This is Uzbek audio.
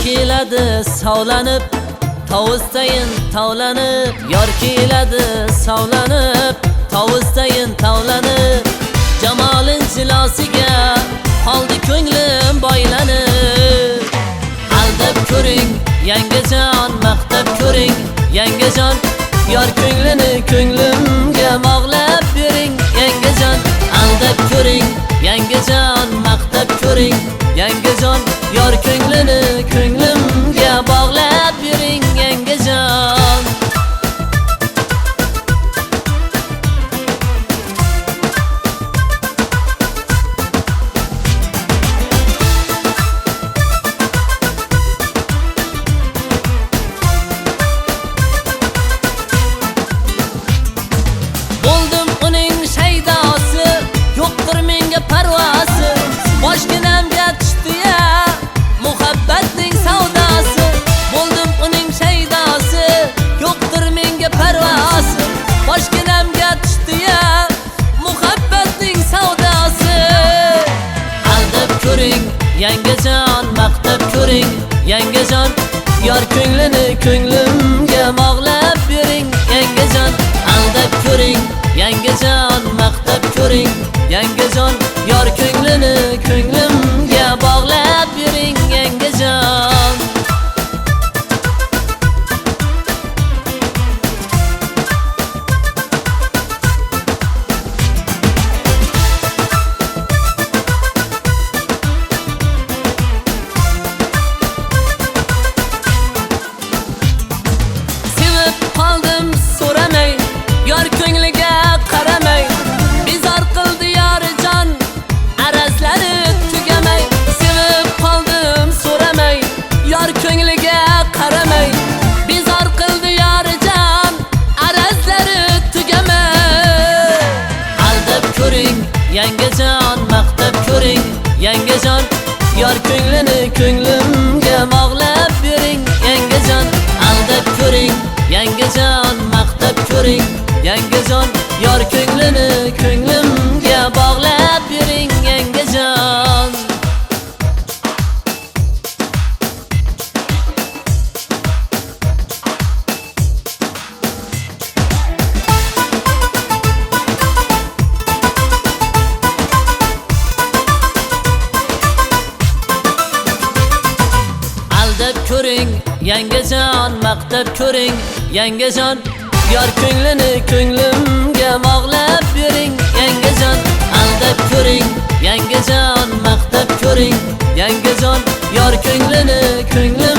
keladi savlanib, tovustayin tavlanib. Yor keladi savlanib, tovustayin tavlanib. Jamolin jilosiga qoldi ko'nglim boylanib. Aldab ko'ring yangijon, maqtab ko'ring yangijon. Yor ko'nglini ko'nglimga bog'lab bering yangijon. Aldab ko'ring yangijon, maqtab ko'ring yangijon. Yor ko'nglini ko'nglimga bog'lab bering yangijon. Bo'ldim uning shaydosi, yo'qdir menga parvosi. Boshginamga tushdi-ya muhabbatning savdosi. Bo'ldim uning shaydosi, yo'qdir menga parvosi. Boshginamga tushdi-ya muhabbatning savdosi. Aldab ko'ring yangijon, maqtab ko'ring yangijon. Yor ko'nglini ko'nglimga bog'lab bering yangijon. Aldab ko'ring yangijon, maqtab ko'ring yangijon. Yor ko'nglini ko'nglimga bog'lab bering yangijon. Sevib qoldim so'ramay, yor ko'ngliga qaramay. Bezor qildi yorijon, arazlari tugamay. Sevib qoldim so'ramay, yor ko'ngliga qaramay. Bezor qildi yorijon, arazlari tugamay. Aldab ko'ring yangijon, maqtab ko'ring yangijon. Yor ko'nglini ko'nglimga bog'lab bering yangijon. Aldab ko'ring yangijon, maqtab ko'ring yangijon. Yor ko'nglini ko'nglimga bog'lab bering yangijon. Aldab ko'ring yangijon, maqtab ko'ring yangijon. Yor ko'nglini ko'nglimga bog'lab bering yangijon. Aldab ko'ring yangijon, maqtab ko'ring yangijon. Yor ko'nglini ko'nglimga